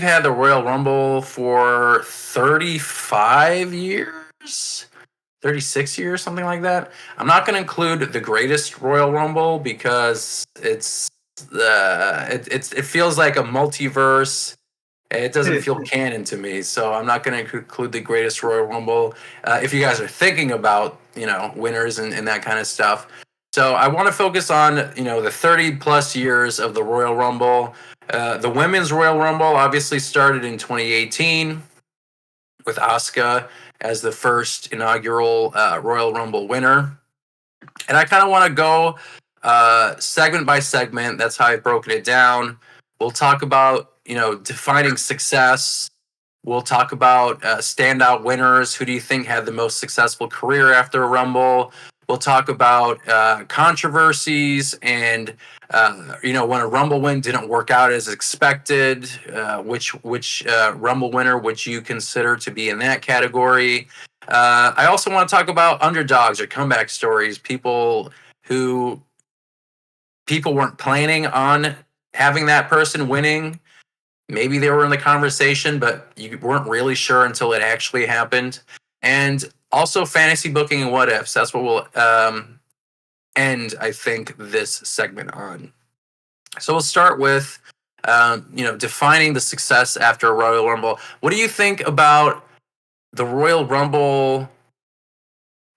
had the Royal Rumble for 35 years, 36 years, something like that. I'm not going to include the greatest Royal Rumble because it feels like a multiverse. It doesn't feel canon to me, so I'm not going to include the greatest Royal Rumble. If you guys are thinking about, winners and that kind of stuff. So I want to focus on, the 30 plus years of the Royal Rumble. The women's Royal Rumble obviously started in 2018 with Asuka as the first inaugural Royal Rumble winner. And I kind of want to go segment by segment. That's how I've broken it down. We'll talk about, defining success. We'll talk about standout winners. Who do you think had the most successful career after a Rumble? We'll talk about controversies and, when a Rumble win didn't work out as expected. Which Rumble winner would you consider to be in that category? I also want to talk about underdogs or comeback stories. Who people weren't planning on having that person winning. Maybe they were in the conversation, but you weren't really sure until it actually happened. And also fantasy booking and what ifs. That's what we'll end, I think, this segment on. So we'll start with, defining the success after a Royal Rumble. What do you think about the Royal Rumble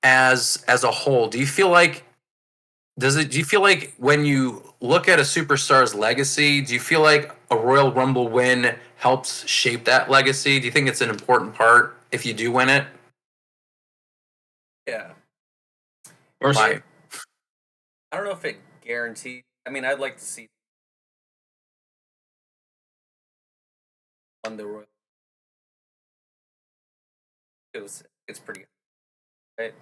as a whole? Do you feel like when you look at a superstar's legacy, do you feel like a Royal Rumble win helps shape that legacy? Do you think it's an important part if you do win it? Yeah. Or Why? I don't know if it guarantees. I mean, I'd like to see on the Royal. It's pretty good, right?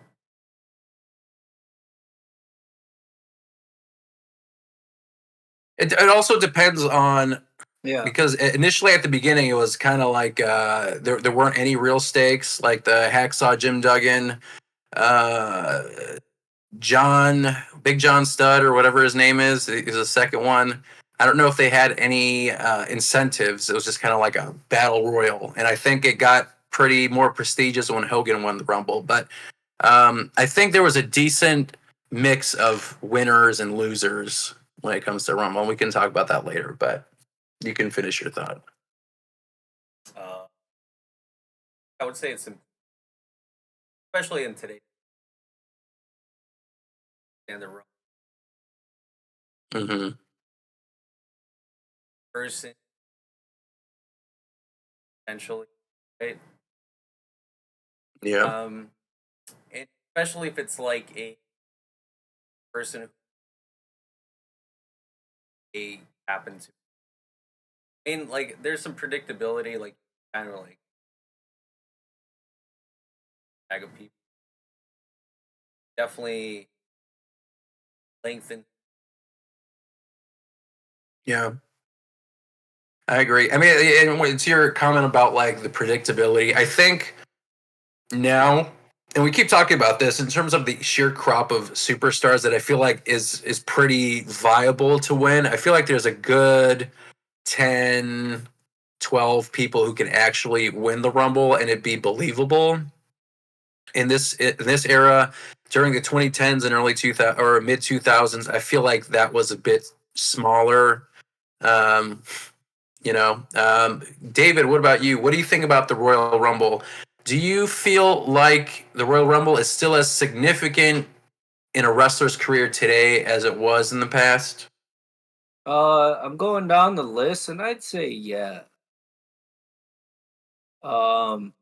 It also depends on, yeah, because initially at the beginning it was kind of like there weren't any real stakes, like the Hacksaw Jim Duggan, uh, John Big John Studd or whatever his name is the second one. I don't know if they had any incentives. It was just kind of like a battle royal, and I think it got pretty more prestigious when Hogan won the Rumble. But I think there was a decent mix of winners and losers when it comes to Rumble. And we can talk about that later, but you can finish your thought. Uh, I would say especially in today's standard Mm-hmm. person, potentially, right? Yeah. And especially if it's like a person who they happen to. I mean, like, there's some predictability, like, kind of like bag of people. Definitely lengthen. Yeah. I agree. I mean, and it's your comment about like the predictability. I think now, and we keep talking about this in terms of the sheer crop of superstars that I feel like is pretty viable to win. I feel like there's a good 10, 12 people who can actually win the Rumble and it be believable. In this era, during the 2010s and early 2000 or mid 2000s, I feel like that was a bit smaller. Um, David, what about you? What do you think about the Royal Rumble? Do you feel like the Royal Rumble is still as significant in a wrestler's career today as it was in the past? I'm going down the list, and I'd say yeah. Um,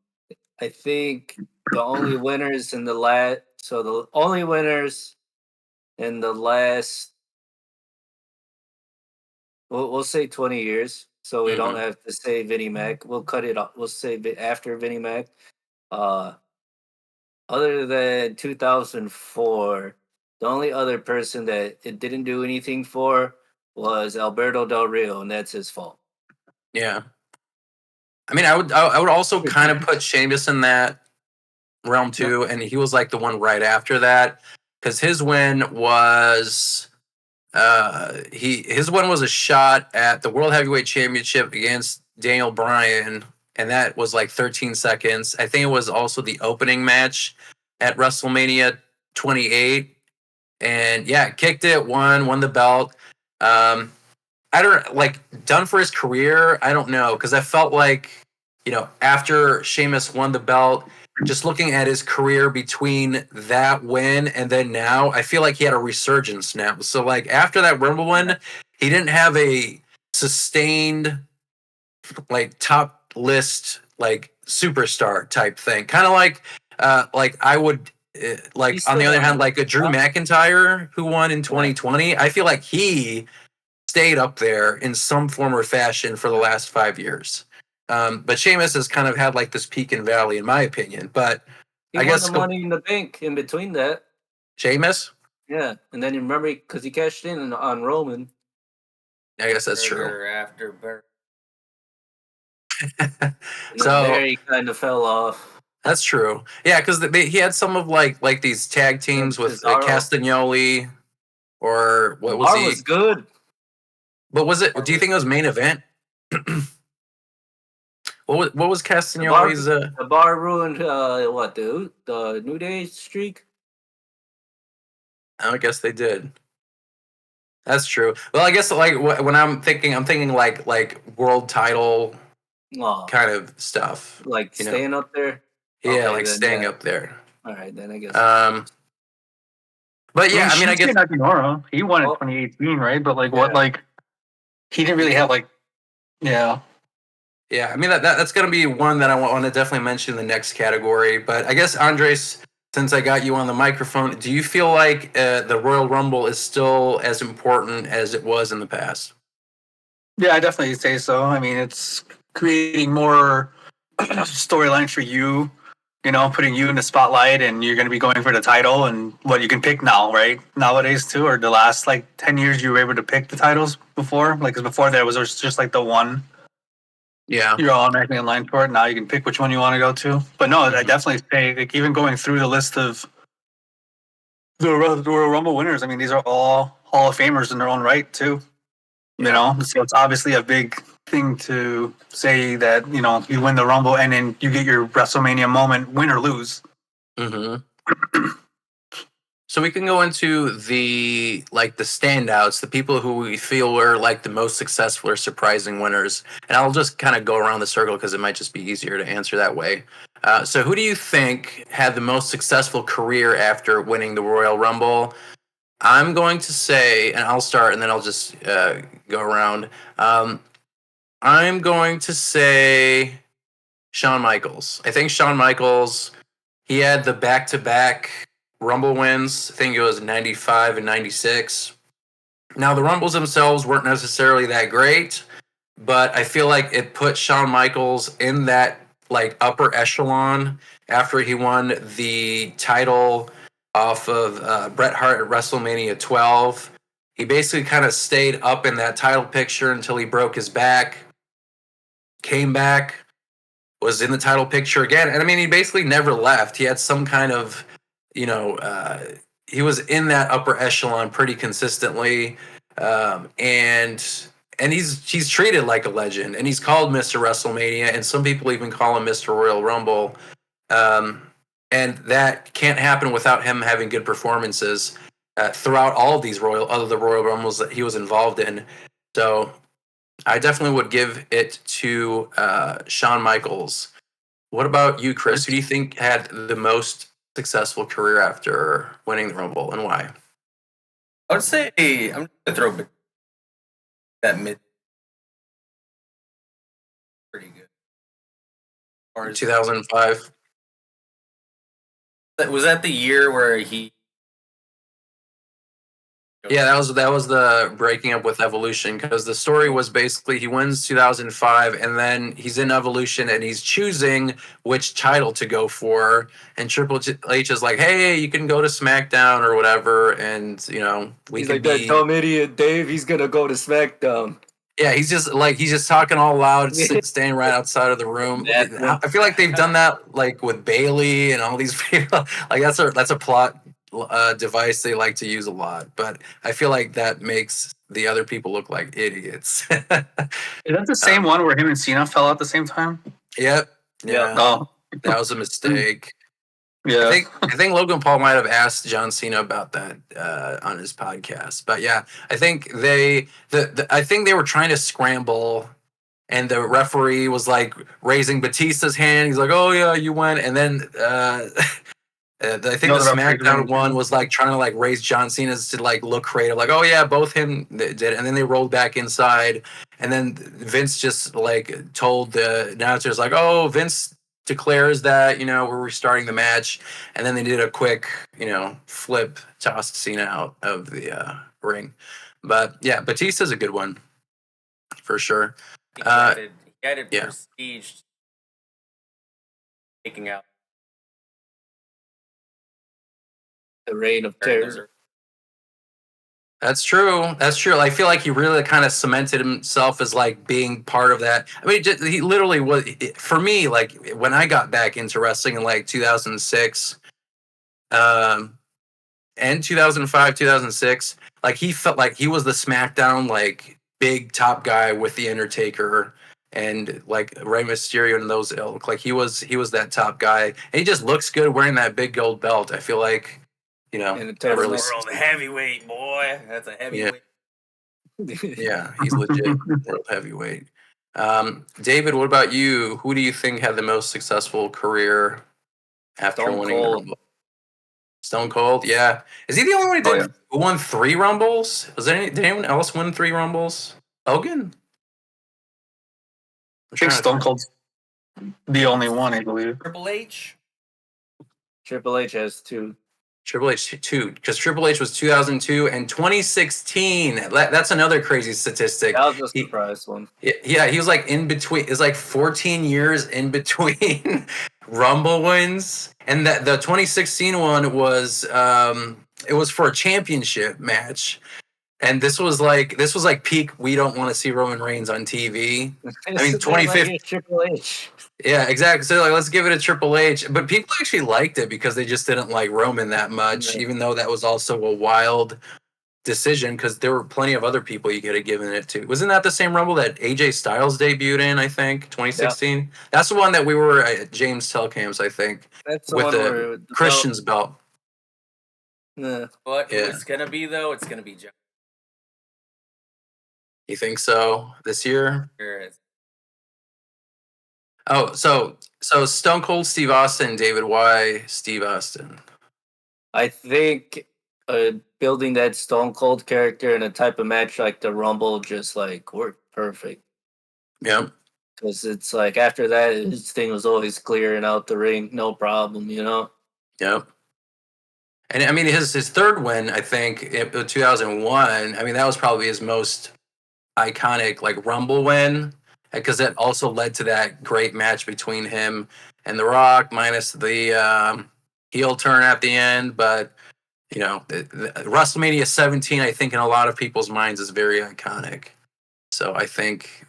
I think the only winners in the only winners in the last, we'll say 20 years, so we don't Mm-hmm. have to say Vinnie Mac. We'll cut it off. We'll say after Vinnie Mac. Uh, Other than 2004, the only other person that it didn't do anything for was Alberto Del Rio, and that's his fault. Yeah. I mean, I would also kind of put Sheamus in that realm too, and he was like the one right after that because his win was his win was a shot at the World Heavyweight Championship against Daniel Bryan, and that was like 13 seconds. I think it was also the opening match at WrestleMania 28. And yeah, kicked it, won the belt. I don't like done for his career. I don't know because I felt like after Sheamus won the belt, just looking at his career between that win and then now, I feel like he had a resurgence now. So like after that Rumble win, he didn't have a sustained like top list like superstar type thing. Kind of like I would like He's on the still other on hand, like a Drew top. McIntyre who won in 2020. I feel like he stayed up there in some form or fashion for the last 5 years. But Sheamus has kind of had like this peak and valley, in my opinion. But He I won guess the Money in the Bank in between that. Sheamus, Yeah, and then you remember because he cashed in on Roman. I guess that's true. Burger after burger. And then So there he kind of fell off. that's true. Yeah, because he had some of like these tag teams with Cesaro. Castagnoli, or what was Bar he? was good. What was it? Do you think it was main event? What was Castagnoli's? The bar ruined what the New Day streak. I guess they did. That's true. Well, I guess like when I'm thinking like world title Aw, kind of stuff. like staying up there. Yeah, Okay, like then, staying yeah. up there. All right, then I guess. But yeah, I mean, I guess Shinsuke Nakamura, he won in Oh. 2018, right? But like, Yeah. what like, he didn't really have like, yeah. yeah, I mean that's gonna be one that I want to definitely mention in the next category. But I guess Andres, since I got you on the microphone, do you feel like the Royal Rumble is still as important as it was in the past? Yeah, I definitely say so. I mean, it's creating more storylines for you, putting you in the spotlight, and you're going to be going for the title and what you can pick now, right? Nowadays, too, or the last like 10 years, you were able to pick the titles before. Like, 'cause before there was just like the one. Yeah. You're automatically in line for it. Now you can pick which one you want to go to. But no, I Mhm. definitely say, like, even going through the list of the Royal Rumble winners, I mean, these are all Hall of Famers in their own right, too. So it's obviously a big thing to say that, you win the Rumble and then you get your WrestleMania moment, win or lose. Mm-hmm. So we can go into the standouts, the people who we feel were like the most successful or surprising winners, and I'll just kind of go around the circle because it might just be easier to answer that way. So who do you think had the most successful career after winning the Royal Rumble? I'm going to say, and I'll start, and then I'll just go around. I'm going to say Shawn Michaels. I think Shawn Michaels, he had the back-to-back Rumble wins. I think it was 95 and 96. Now, the Rumbles themselves weren't necessarily that great, but I feel like it put Shawn Michaels in that like upper echelon after he won the title off of Bret Hart at WrestleMania 12. He basically kind of stayed up in that title picture until he broke his back, came back, was in the title picture again. And I mean, he basically never left. He had some kind of, he was in that upper echelon pretty consistently. And he's treated like a legend, and he's called Mr. WrestleMania, and some people even call him Mr. Royal Rumble. And that can't happen without him having good performances throughout all of these the Royal Rumbles that he was involved in. So I definitely would give it to Shawn Michaels. What about you, Chris? Who do you think had the most successful career after winning the Rumble, and why? I would say I'm just gonna throw that mid pretty good. Or 2005. was that the year where he? Yeah, that was the breaking up with Evolution, because the story was basically he wins 2005 and then he's in Evolution and he's choosing which title to go for, and Triple H is like, "Hey, you can go to SmackDown or whatever," and we He's could like be that dumb idiot Dave. He's gonna go to SmackDown. Yeah, he's just talking all loud, staying right outside of the room. I feel like they've done that like with Bailey and all these people. Like that's a plot device they like to use a lot. But I feel like that makes the other people look like idiots. Is that the same one where him and Cena fell out at the same time? Yep. Yeah. Yeah. Oh, That was a mistake. yeah. I think Logan Paul might have asked John Cena about that on his podcast. But yeah, I think I think they were trying to scramble, and the referee was like raising Batista's hand. He's like, "Oh yeah, you went," and then I think No, the the referee SmackDown didn't. one was like trying to like raise John Cena's to like look creative, like, "Oh yeah, both him did," and then they rolled back inside, and then Vince just like told the announcers like, "Oh, Vince declares that we're restarting the match," and then they did a quick flip, tossed Cena out of the ring. But yeah, Batista's a good one for sure. He added yeah. prestige, taking out The reign of during terror. their- That's true. That's true. I feel like he really kind of cemented himself as like being part of that. I mean, he literally was for me. Like when I got back into wrestling in like 2006, and 2005, 2006, like he felt like he was the SmackDown like big top guy with the Undertaker and like Rey Mysterio and those ilk. Like he was that top guy. And he just looks good wearing that big gold belt. I feel like And That's totally- really world heavyweight, boy. That's a heavyweight. yeah, he's legit world heavyweight. David, what about you? Who do you think had the most successful career after Stone winning the Cold. Rumble? Stone Cold, yeah. Is he the only one who won 3 Rumbles? Did anyone else win 3 Rumbles? Hogan? I think Stone Cold's the only one, I believe. Triple H. Triple H has 2. Triple H 2, because Triple H was 2002 and 2016. That's another crazy statistic. That was a surprise one. Yeah, he was like in between. It's like 14 years in between Rumble wins, and that the 2016 one was it was for a championship match, and this was like peak. We don't want to see Roman Reigns on TV. I mean, 2015. Triple H. Yeah, exactly. So like, let's give it a Triple H. But people actually liked it because they just didn't like Roman that much, Yeah. even though that was also a wild decision because there were plenty of other people you could have given it to. Wasn't that the same Rumble that AJ Styles debuted in, I think, 2016? Yeah. That's the one that we were at James Telcamp's, I think, That's the with one the where Christian's belt. Nah. But who it's going to be, though? It's going to be John. You think so this year? Sure is. Oh, so Stone Cold Steve Austin, David, why Steve Austin? I think building that Stone Cold character in a type of match like the Rumble just like worked perfect. Yep. Because it's like after that, his thing was always clearing out the ring, no problem, Yep. And I mean, his third win, I think, in 2001. I mean, that was probably his most iconic like Rumble win, because that also led to that great match between him and The Rock, minus the heel turn at the end. But the WrestleMania 17, I think, in a lot of people's minds, is very iconic. So I think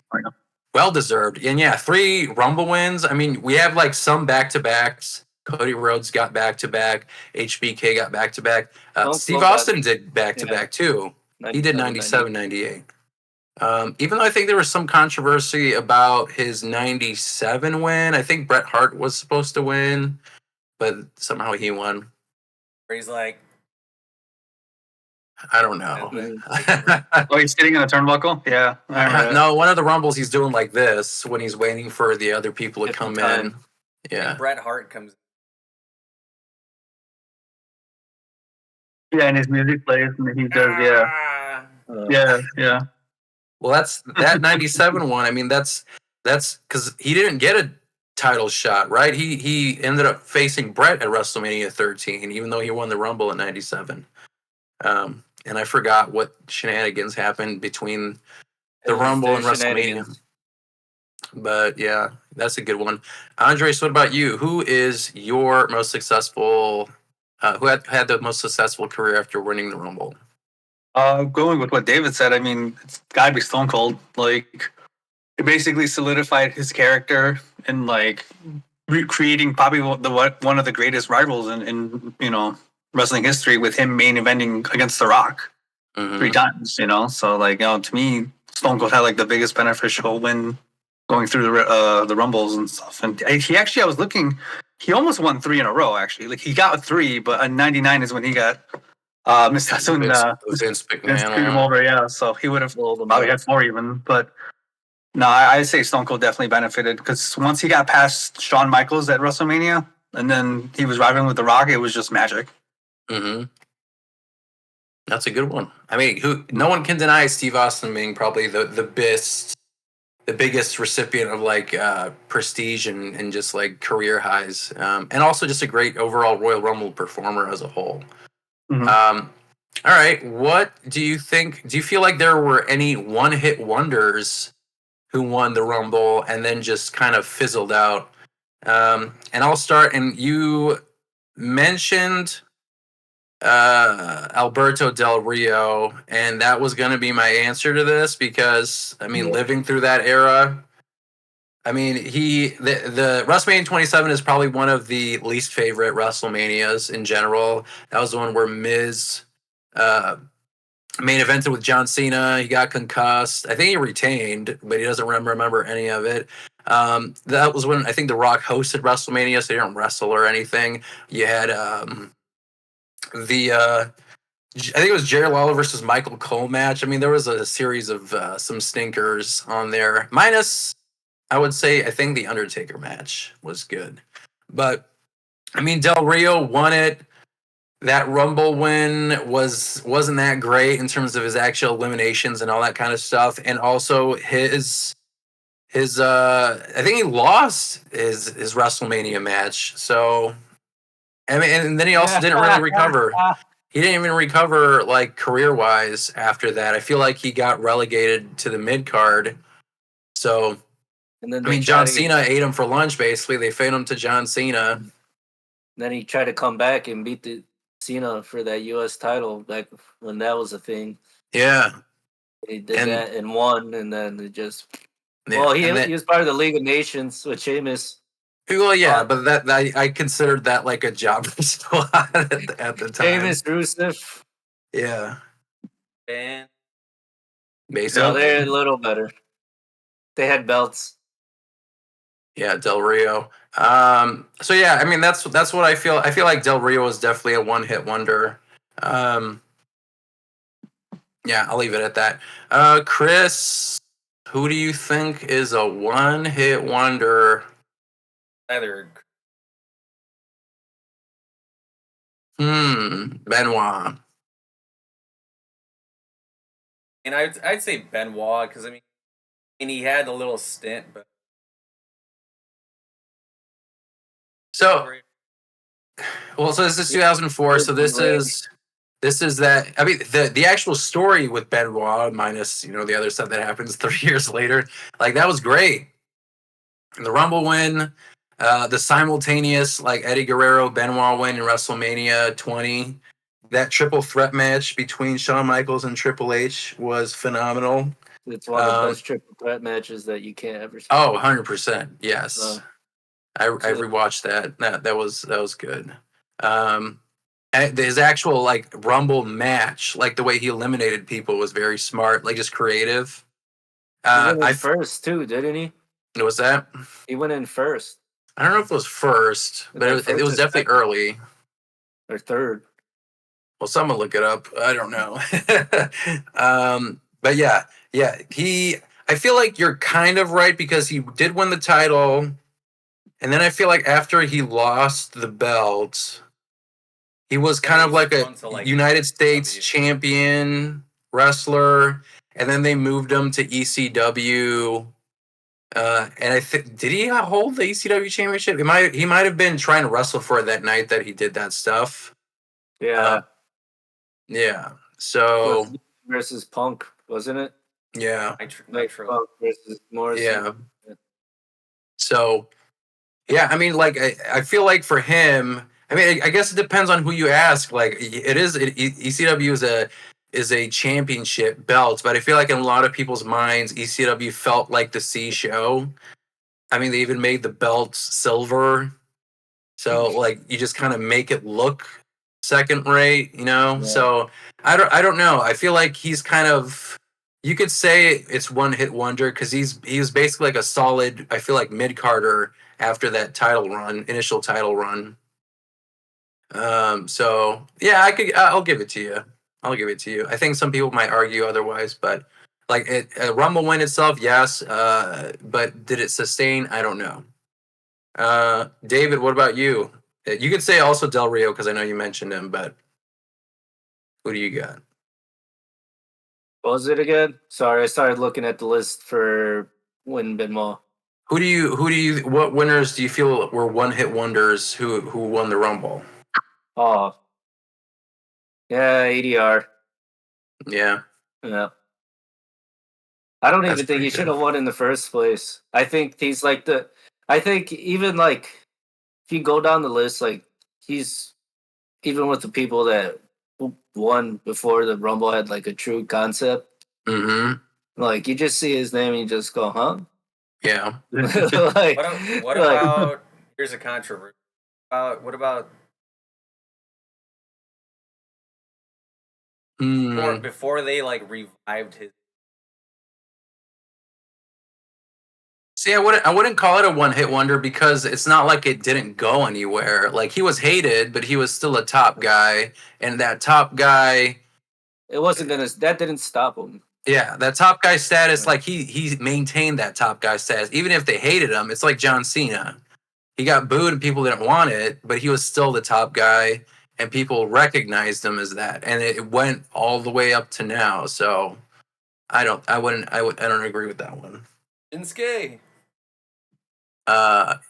well deserved. And yeah, 3 Rumble wins. I mean, we have like some back to backs. Cody Rhodes got back to back. HBK got back to back. Steve Austin did back to back too. He did 97, 98. Even though I think there was some controversy about his 97 win. I think Bret Hart was supposed to win, but somehow he won. Where he's like, I don't know. Oh, he's sitting in a turnbuckle? Yeah. No, one of the Rumbles he's doing like this when he's waiting for the other people to come in. Yeah. And Bret Hart comes. Yeah, and his music plays and he does, yeah. Well, that's that 97 one. I mean, that's because he didn't get a title shot, right? He ended up facing Bret at WrestleMania 13, even though he won the Rumble in 97. And I forgot what shenanigans happened between the Rumble and WrestleMania. But yeah, that's a good one. Andres, what about you? Who is your most successful? Who had the most successful career after winning the Rumble? Going with what David said, I mean, it's gotta be Stone Cold. Like, it basically solidified his character and like creating probably one of the greatest rivals in wrestling history, with him main eventing against The Rock. 3 times, you know. So like, to me, Stone Cold had like the biggest beneficial win going through the Rumbles and stuff. And he actually, I was looking, he almost won 3 in a row. Actually, like he got 3, but in '99 is when he got that's when Vince Vince screwed him McMahon. over. Yeah, so he would have Rolled him probably out. had 4 even. But no, I say Stone Cold definitely benefited because once he got past Shawn Michaels at WrestleMania, and then he was rivaling with The Rock, it was just magic. Mm-hmm. That's a good one. I mean, no one can deny Steve Austin being probably the biggest recipient of like prestige and just like career highs, and also just a great overall Royal Rumble performer as a whole. Mhm. All right, what do you think? Do you feel like there were any one-hit wonders who won the Rumble and then just kind of fizzled out? And I'll start. And you mentioned Alberto Del Rio, and that was going to be my answer to this because I mean, living through that era, I mean, the WrestleMania 27 is probably one of the least favorite WrestleManias in general. That was the one where Miz main evented with John Cena. He got concussed. I think he retained, but he doesn't remember any of it. That was when I think The Rock hosted WrestleMania, so he didn't wrestle or anything. You had I think it was Jerry Lawler versus Michael Cole match. I mean, there was a series of some stinkers on there. Minus, I would say, I think the Undertaker match was good. But, I mean, Del Rio won it. That Rumble win wasn't that great in terms of his actual eliminations and all that kind of stuff. And also his I think he lost his WrestleMania match. So, I mean, and then he also didn't really recover. He didn't even recover like career wise after that. I feel like he got relegated to the mid card. So And then I mean, John Cena ate him for lunch. Basically, they fed him to John Cena. Then he tried to come back and beat the Cena for that U.S. title back when that was a thing. Yeah, He did that and won, and then it just. yeah, Well, he was part of the League of Nations with Sheamus. Well, yeah, but that I considered that like a job spot at the time. Sheamus, Rusev. Yeah, And basically. No, they're a little better. They had belts. Yeah, Del Rio. So yeah, I mean that's what I feel. I feel like Del Rio is definitely a one-hit wonder. Yeah, I'll leave it at that. Chris, who do you think is a one-hit wonder? either Benoit. and I'd say Benoit because I mean he had a little stint, but So, well, so this is 2004. So this is that. I mean, the actual story with Benoit, minus the other stuff that happens 3 years later, like that was great. And the Rumble win, the simultaneous like Eddie Guerrero Benoit win in WrestleMania 20. That triple threat match between Shawn Michaels and Triple H was phenomenal. It's one of the best triple threat matches that you can't ever see. Oh, 100%. Yes. I rewatched that. That was good. And his actual like Rumble match, like the way he eliminated people was very smart, like just creative. He went in first too, didn't he? Was that? He went in first. I don't know if it was first, but it was definitely early. Or third. Well, someone look it up. I don't know. But yeah. I feel like you're kind of right because he did win the title, and then I feel like after he lost the belt, he was kind of like a United States champion wrestler, and then they moved him to ECW. And I think did he hold the ECW championship? He might have been trying to wrestle for it that night that he did that stuff. Yeah. Yeah. So versus Punk, wasn't it? yeah. Nitro Punk versus Morrison. Yeah. So yeah, I mean, like I feel like for him, I mean, I guess it depends on who you ask. Like ECW is a championship belt, but I feel like in a lot of people's minds, ECW felt like the C show. I mean, they even made the belts silver, so like you just kind of make it look second rate, you know. Yeah. So I don't know. I feel like he's kind of, you could say it's one hit wonder because he was basically like a solid, I feel like mid Carter after that initial title run. So yeah, I'll give it to you. I'll give it to you. I think some people might argue otherwise, but like a Rumble win itself, yes. But did it sustain? I don't know. David, what about you? You could say also Del Rio because I know you mentioned him, but who do you got? What was it again? Sorry, I started looking at the list for Win Benoit. What winners do you feel were one hit wonders who won the Rumble? Oh, yeah, ADR. Yeah, Yeah. I don't that's even think pretty he should good. have won in the first place. I think he's like I think even like if you go down the list, like he's even with the people that won before the Rumble had like a true concept. Mm-hmm. Like you just see his name and you just go, huh? Yeah. like, What like about here's a controversy. What about Mm. before they like revived his? See, I wouldn't call it a one hit wonder because it's not like it didn't go anywhere. Like he was hated, but he was still a top guy, and that top guy, it wasn't gonna. That didn't stop him. yeah, that top guy status, like he maintained that top guy status, even if they hated him. It's like John Cena. He got booed and people didn't want it, but he was still the top guy, and people recognized him as that, and it went all the way up to now. So I don't agree with that one. Shinsuke.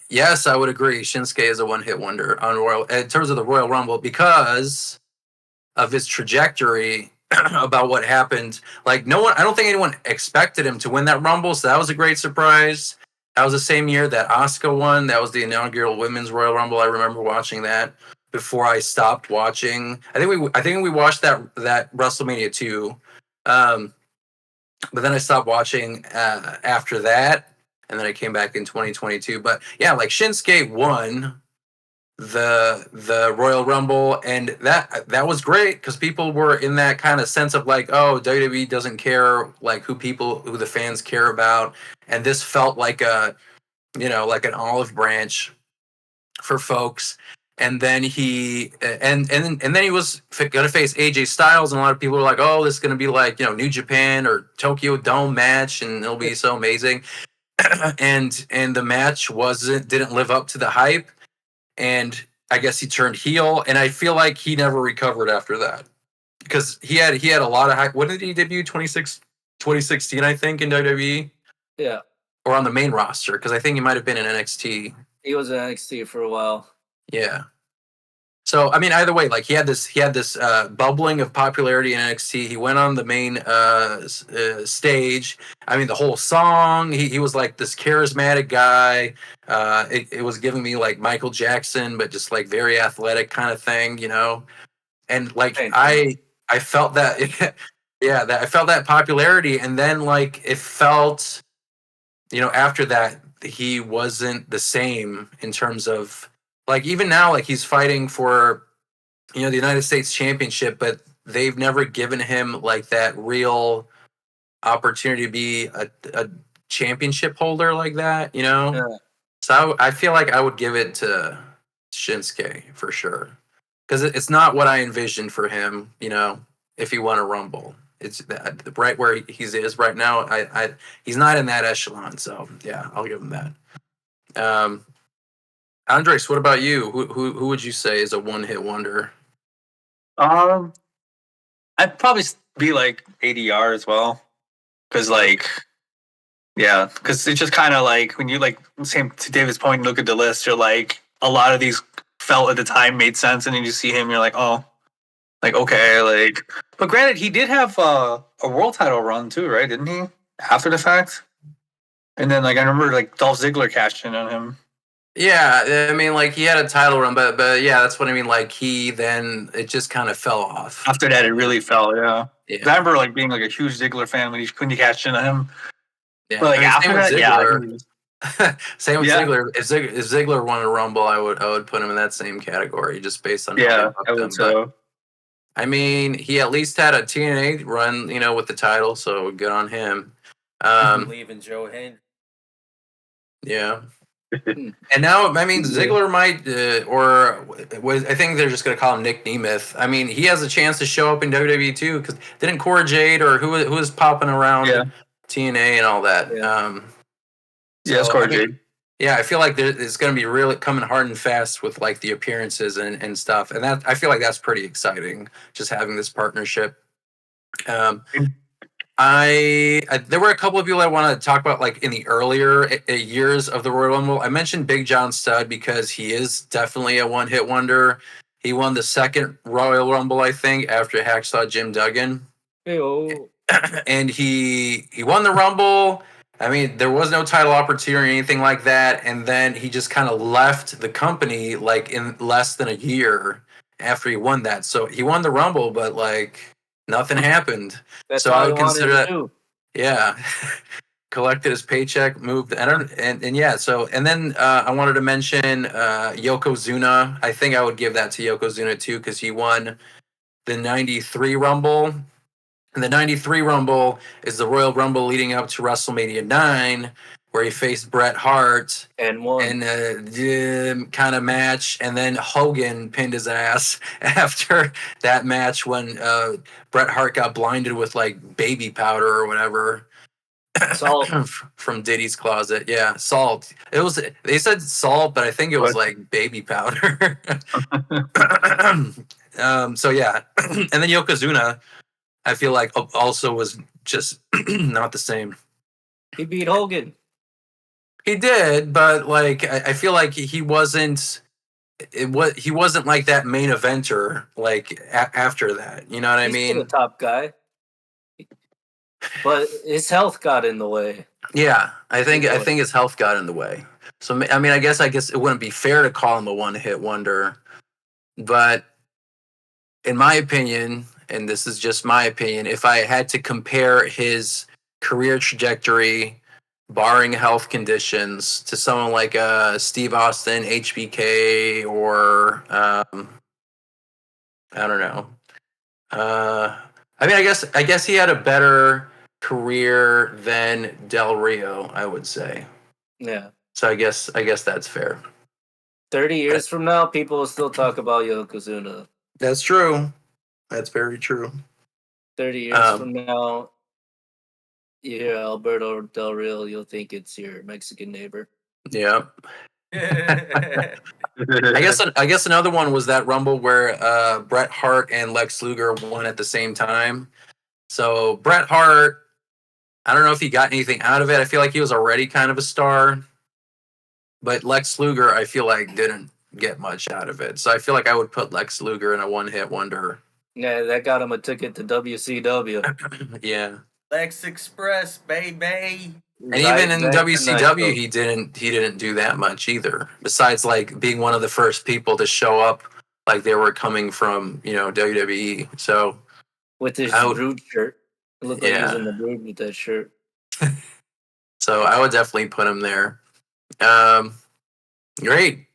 Yes, I would agree. Shinsuke is a one-hit wonder on Royal in terms of the Royal Rumble because of his trajectory about what happened. Like I don't think anyone expected him to win that Rumble, so that was a great surprise. That was the same year that Asuka won. That was the inaugural Women's Royal Rumble. I remember watching that before I stopped watching. I think we watched that WrestleMania 2. But then I stopped watching after that, and then I came back in 2022. But yeah, like Shinsuke won the Royal Rumble, and that was great because people were in that kind of sense of like, oh, WWE doesn't care like who the fans care about, and this felt like like an olive branch for folks. And then then he was going to face AJ Styles, and a lot of people were like, "Oh, this is going to be like New Japan or Tokyo Dome match, and it'll be so amazing." and the match didn't live up to the hype, and I guess he turned heel, and I feel like he never recovered after that because he had a lot of hype. When did he debut? 2016, I think, in WWE Yeah, or on the main roster because I think he might have been in NXT. he was in NXT for a while. Yeah. So I mean, either way, like he had this bubbling of popularity in NXT. He went on the main stage. I mean, the whole song. He was like this charismatic guy. It was giving me like Michael Jackson, but just like very athletic kind of thing, And like I felt that, yeah, that I felt that popularity, and then like it felt, after that he wasn't the same in terms of like even now like he's fighting for the United States Championship, but they've never given him like that real opportunity to be a championship holder like that, Yeah. So I feel like I would give it to Shinsuke for sure because it's not what I envisioned for him, if he won a Rumble. It's right where he is right now. He's not in that echelon, so yeah, I'll give him that. Andres, what about you? Who would you say is a one hit wonder? Um, I'd probably be like ADR as well, because because it's just kind of like when you like same to David's point, look at the list, you're like a lot of these felt at the time made sense, and then you see him, you're like, oh, like okay, like. But granted, he did have a world title run too, right? Didn't he? After the fact, and then like I remember like Dolph Ziggler cashed in on him. Yeah, I mean, like he had a title run, but yeah, that's what I mean. Like it just kind of fell off. After that, it really fell. Yeah. Yeah, I remember like being like a huge Ziggler fan when he cashed in on him. yeah. But like I mean, after same with that, yeah, Ziggler. Same with Yeah. Ziggler. If Ziggler won a Rumble, I would put him in that same category just based on how they Yeah, booked I would him. But so. I mean, he at least had a TNA run, with the title, so good on him. I believe in Joe Hendry. Yeah. And now, I mean, Ziggler might, I think they're just going to call him Nick Nemeth. I mean, he has a chance to show up in WWE too, because didn't Cora Jade or who was popping around Yeah. TNA and all that? Yeah. Yeah, So, Score I mean, Jade. yeah, I feel like it's going to be really coming hard and fast with like the appearances and stuff, and that I feel like that's pretty exciting. Just having this partnership. Um, there were a couple of people I wanted to talk about, like in the earlier years of the Royal Rumble. I mentioned Big John Studd because he is definitely a one-hit wonder. He won the second Royal Rumble, I think, after Hacksaw Jim Duggan, Hey-oh. and he won the Rumble. I mean, there was no title opportunity or anything like that, and then he just kind of left the company like in less than a year after he won that. So he won the Rumble, but like nothing happened. That's So all I he would wanted consider to that, do. yeah. Collected his paycheck, moved, and yeah. So and then I wanted to mention Yokozuna. I think I would give that to Yokozuna too because he won the '93 Rumble. And the '93 Rumble is the Royal Rumble leading up to WrestleMania 9, where he faced Bret Hart And won. and kind of match, and then Hogan pinned his ass after that match when Bret Hart got blinded with like baby powder or whatever. Salt. From Diddy's closet. Yeah, salt. They said salt, but I think it was What? like baby powder. So yeah. And then Yokozuna, I feel like also was just not the same. He beat Hogan. He did, but like I feel like he wasn't he wasn't like that main eventer like after that. You know what I He's still the mean? top guy. But his health got in the way. Yeah, I think his health got in the way. So I mean, I guess it wouldn't be fair to call him a one-hit wonder, but in my opinion, and this is just my opinion, if I had to compare his career trajectory, barring health conditions, to someone like Steve Austin, HBK, or I don't know. I mean, I guess he had a better career than Del Rio, I would say. Yeah. So I guess that's fair. 30 years from now, people will still talk about Yokozuna. That's true. That's very true. 30 years from now, you hear Alberto Del Rio, you'll think it's your Mexican neighbor. Yeah. I guess another one was that Rumble where Bret Hart and Lex Luger won at the same time. So Bret Hart, I don't know if he got anything out of it. I feel like he was already kind of a star, but Lex Luger, I feel like didn't get much out of it. So I feel like I would put Lex Luger in a one-hit wonder. Yeah, that got him a ticket to WCW. Yeah. Lex Express, baby. And even in WCW, he didn't do that much either. Besides, like being one of the first people to show up, like they were coming from WWE. So with his Brood shirt, it looked like he was in the Brood with that shirt. So I would definitely put him there. Great.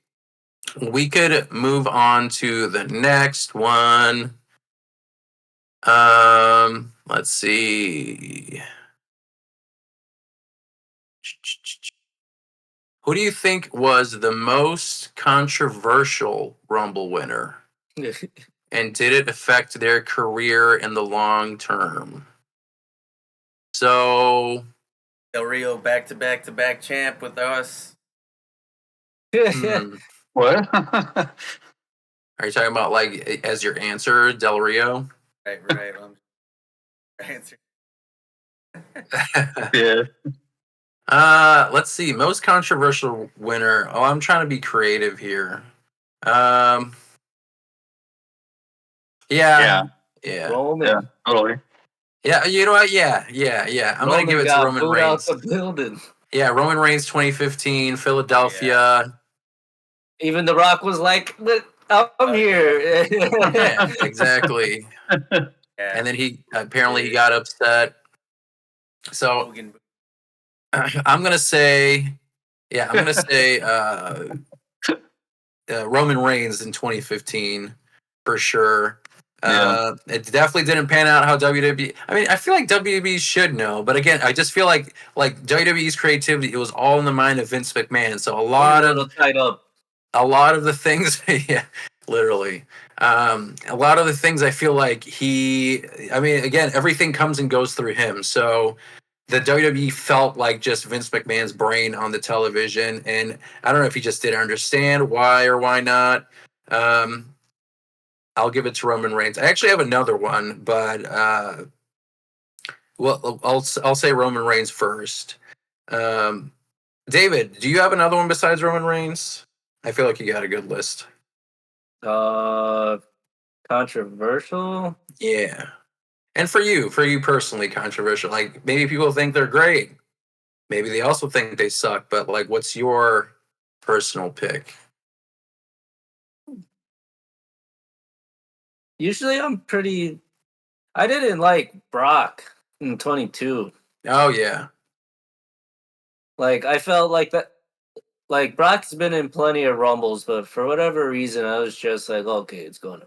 We could move on to the next one. Let's see. Who do you think was the most controversial Rumble winner? And did it affect their career in the long term? So Del Rio back to back champ with us. What? Are you talking about like as your answer, Del Rio? Right. Answer. Yeah. Let's see. Most controversial winner. Oh, I'm trying to be creative here. Yeah. Roman. Yeah, totally. Yeah, you know what? Yeah. I'm gonna give it to Roman Reigns. Out the building. Yeah, Roman Reigns 2015, Philadelphia. Yeah. Even The Rock was like, I'm here. Yeah, exactly. And then he got upset. So I'm gonna say Yeah, I'm gonna say Roman Reigns in 2015 for sure. It definitely didn't pan out how WWE. I mean, I feel like WWE should know, but again, I just feel like WWE's creativity. It was all in the mind of Vince McMahon. So He's a little tied up. a lot of the things, yeah, literally. A lot of the things I feel like I mean, again, everything comes and goes through him. So the WWE felt like just Vince McMahon's brain on the television. And I don't know if he just didn't understand why or why not. I'll give it to Roman Reigns. I actually have another one, but well, I'll say Roman Reigns first. Um, David, do you have another one besides Roman Reigns? I feel like you got a good list. Controversial. Yeah. And for you personally, controversial. Like maybe people think they're great. Maybe they also think they suck, but like what's your personal pick? Usually, I didn't like Brock in 22. Oh yeah. Like I felt like that. Like Brock's been in plenty of rumbles, but for whatever reason, I was just like, okay, it's going to.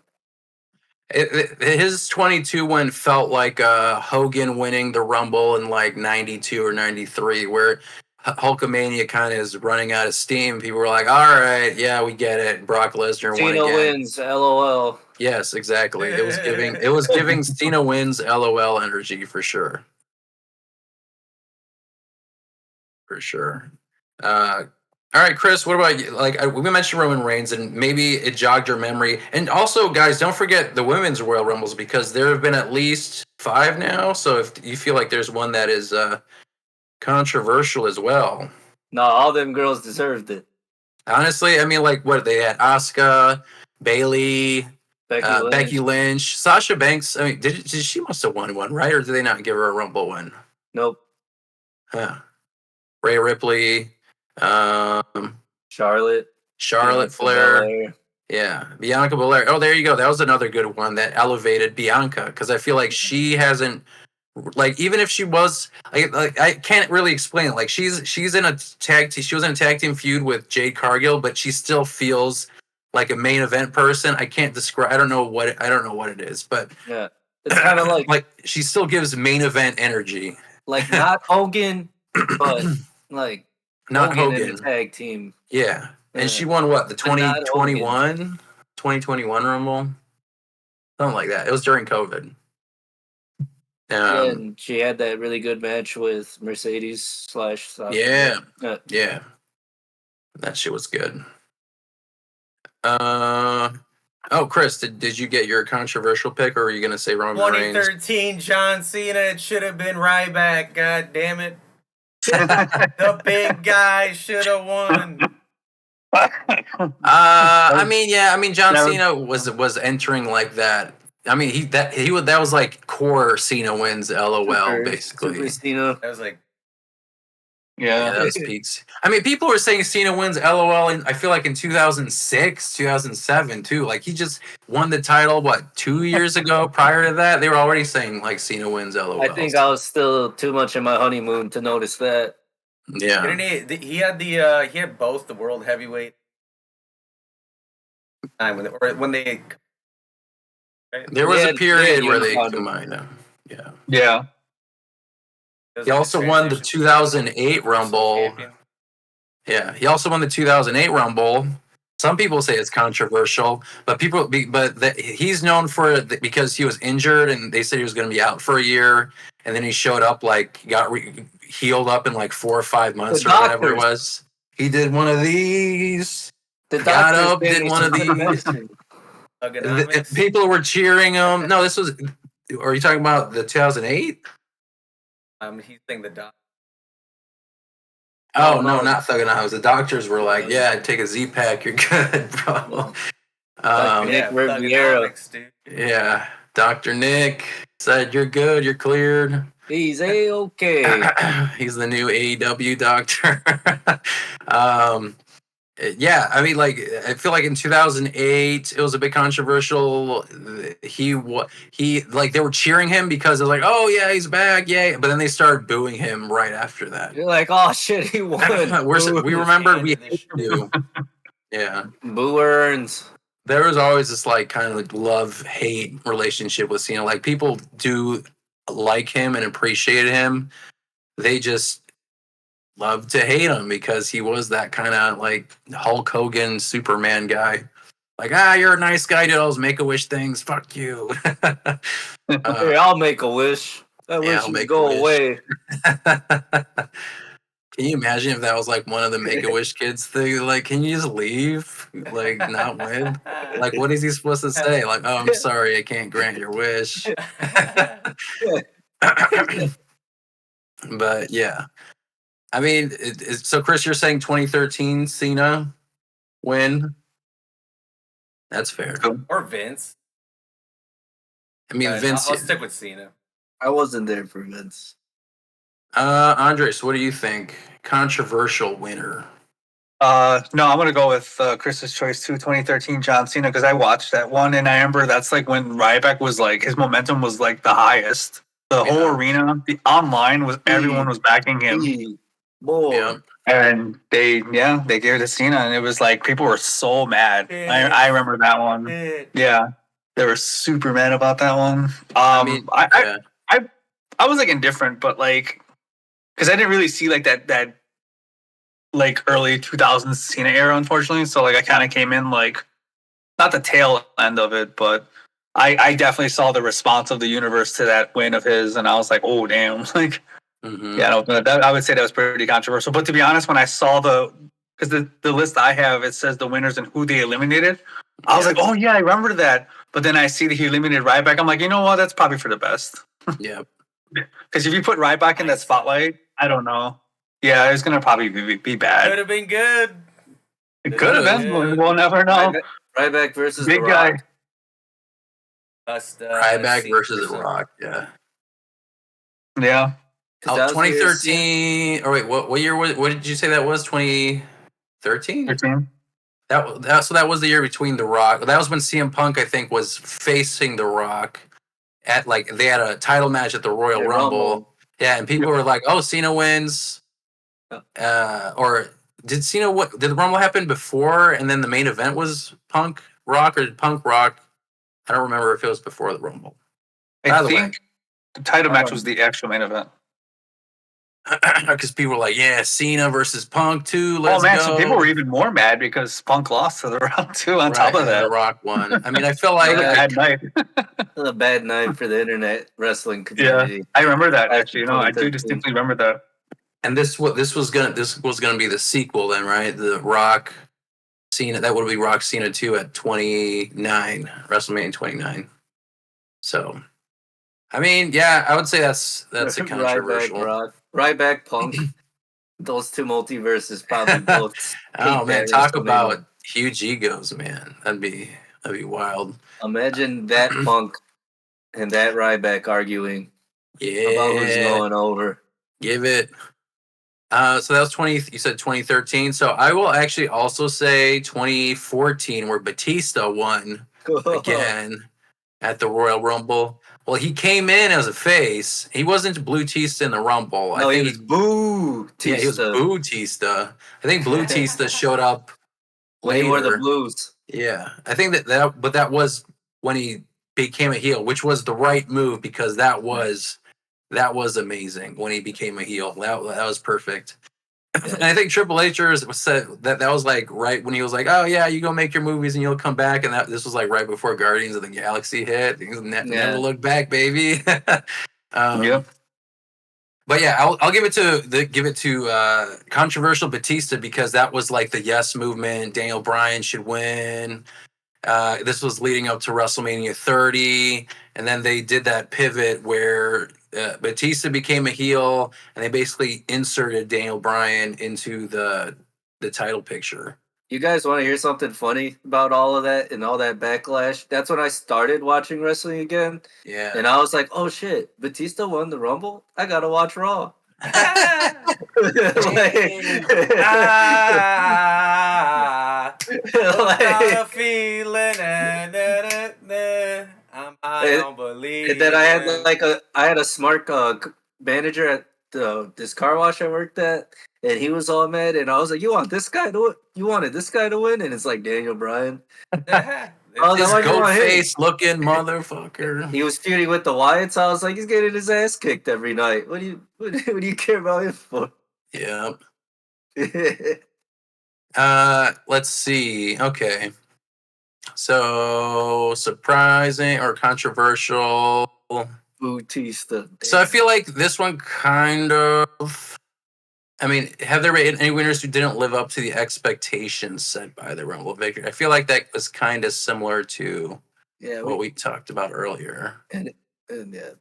His 22 win felt like Hogan winning the Rumble in like 92 or 93, where Hulkamania kind of is running out of steam. People were like, all right, yeah, we get it. Brock Lesnar won Cena again. wins, LOL. Yes, exactly. It was giving Cena wins LOL energy for sure. For sure. All right, Chris, what about you? Like we mentioned Roman Reigns, and maybe it jogged your memory. And also, guys, don't forget the women's Royal Rumbles because there have been at least 5 now. So if you feel like there's one that is controversial as well, No, all them girls deserved it. honestly, I mean, like what they had: Asuka, Bailey, Becky Lynch, Sasha Banks. I mean, did she must have won one, right? Or did they not give her a Rumble win? Nope. Huh. Rhea Ripley. Charlotte Flair. Belair. Yeah, Bianca Belair. Oh, there you go. That was another good one that elevated Bianca because I feel like she hasn't, like, even if she was, like I can't really explain it. Like she's in a she was in a tag team feud with Jade Cargill, but she still feels like a main event person. I can't describe. I don't know what it is, but Yeah, it's kind of like she still gives main event energy. like not Hogan, but like Not Hogan in Hogan. the tag team. Yeah. And she won what? The But not 2021 Rumble? Something like that. It was during COVID. Yeah, and she had that really good match with Mercedes slash Sasha. Yeah. That shit was good. Chris, did you get your controversial pick, or are you gonna say Roman Reigns? 2013 John Cena. It should have been Ryback. God damn it! The big guy should have won. I mean, John Cena was entering like that. I mean, that was like core Cena wins, LOL, basically. Super Cena. I was like, yeah, that was peaks. I mean, people were saying Cena wins LOL, and I feel like in 2006, 2007 too. Like he just won the title. What 2 years ago? Prior to that, they were already saying like Cena wins LOL. I think I was still too much in my honeymoon to notice that. Yeah, didn't he had both the world heavyweight time when they. Right? There was a period where they combined them. Yeah. Yeah. He also won the 2008 Rumble. Yeah, he also won the 2008 Rumble. Some people say it's controversial, but he's known for because he was injured and they said he was going to be out for a year, and then he showed up like got healed up in like 4 or 5ve months or whatever it was. He did one of these. Got up, did one of these. People were cheering him. No, this was. Are you talking about the 2008? He's saying the doc. Oh no, not Thugonomics. The doctors were like, "Yeah, take a Z-Pack, you're good, bro." Nick Riviera. Yeah, Dr. Nick said you're good, you're cleared. He's A-okay. He's the new AEW doctor. Yeah, I mean, like, I feel like in 2008, it was a bit controversial. He like they were cheering him because they're like, "Oh yeah, he's back, yay!" But then they started booing him right after that. You're like, oh shit, he won. We remember we Handed the hated you. Yeah, Boo earns. there was always this like kind of like love-hate relationship with Cena. Like people do like him and appreciate him. They just love to hate him because he was that kind of like Hulk Hogan Superman guy. Like, you're a nice guy, do all those Make-A-Wish things. Fuck you. Hey, I'll make a wish. That yeah, wish I'll would make a go wish. away. Can you imagine if that was like one of the Make-A-Wish kids thing? Like, can you just leave? Like, not win? Like, what is he supposed to say? Like, oh, I'm sorry, I can't grant your wish. But yeah, I mean, so Chris, you're saying 2013 Cena win? That's fair. Or Vince. I mean, But Vince. I'll stick with Cena. I wasn't there for Vince. Andres, what do you think? Controversial winner. No, I'm gonna go with Chris's choice too, 2013 John Cena, because I watched that one and I remember that's like when Ryback was like his momentum was like the highest. The whole Yeah. arena, the online was everyone was backing him, More. Yeah. and they gave it to Cena, and it was like people were so mad. I remember that one. Yeah, they were super mad about that one. I mean, yeah. I was like indifferent, but like because I didn't really see like that like early 2000s Cena era, unfortunately. So like I kind of came in like not the tail end of it, but I definitely saw the response of the universe to that win of his, and I was like, oh damn, like yeah, no, I would say that was pretty controversial. But to be honest, when I saw because the list I have, it says the winners and who they eliminated. I was like, oh yeah, I remember that. But then I see that he eliminated Ryback. I'm like, you know what? That's probably for the best. Yeah. Because if you put Ryback in that spotlight, I don't know. Yeah, it's gonna probably be bad. Could have been good. It could have been. We'll never know. Ryback versus Big The guy. Rock. Ryback versus The Rock. Yeah. Yeah. 2013. Or wait, what year was? What did you say that was? 2013. 13. So that was the year between The Rock. That was when CM Punk, I think, was facing The Rock at like they had a title match at the Royal Rumble. Yeah, and people were like, "Oh, Cena wins." Or did Cena? What did the Rumble happen before, and then the main event was Punk Rock, or did Punk Rock? I don't remember if it was before the Rumble. I think the title match was the actual main event. Because people were like, "Yeah, Cena versus Punk too." Let's go. Some people were even more mad because Punk lost to the Rock too. On top of that, The Rock won. I mean, I feel like a bad night. A bad night for the internet wrestling community. Yeah, I remember that actually. No, I do distinctly remember that. And this was gonna be the sequel then, right? The Rock Cena, that would be Rock Cena 2 at 29, WrestleMania 29. So, I mean, yeah, I would say that's a controversial. Ryback Punk. Those two multiverses probably both. Oh man, talk about huge egos, man. That'd be wild. Imagine that Punk and that Ryback arguing. Yeah, about who's going over. Give it. So that was 20. You said 2013. So I will actually also say 2014, where Batista won again at the Royal Rumble. Well, he came in as a face. He wasn't Blue Tista in the Rumble. No, I think he was Boo Tista. Yeah, he was Boo Tista. I think Blue Tista showed up when he wore the blues. Yeah, I think but that was when he became a heel, which was the right move because that was amazing when he became a heel. That was perfect. And I think Triple H said that was like right when he was like, "Oh yeah, you go make your movies and you'll come back." And this was like right before Guardians of the Galaxy hit. Never look back, baby. Yeah. But yeah, I'll give it to controversial Batista because that was like the yes movement. Daniel Bryan should win. This was leading up to WrestleMania 30, and then they did that pivot where Batista became a heel, and they basically inserted Daniel Bryan into the title picture. You guys want to hear something funny about all of that and all that backlash? That's when I started watching wrestling again. Yeah. And I was like, oh shit, Batista won the Rumble? I gotta watch Raw. Got a feeling. I'm high on believing. And then I had a smart manager at this car wash I worked at, and he was all mad, and I was like, "You want this guy to win? You wanted this guy to win?" And it's like Daniel Bryan. Oh, This why'd you goat want him? face looking motherfucker. He was feuding with the Wyatts. I was like, he's getting his ass kicked every night. What do you care about him for? Yeah. Let's see. Okay. So surprising or controversial. Bautista. So I feel like this one kind of. I mean, have there been any winners who didn't live up to the expectations set by the Rumble victory? I feel like that was kind of similar to what we talked about earlier. And yeah.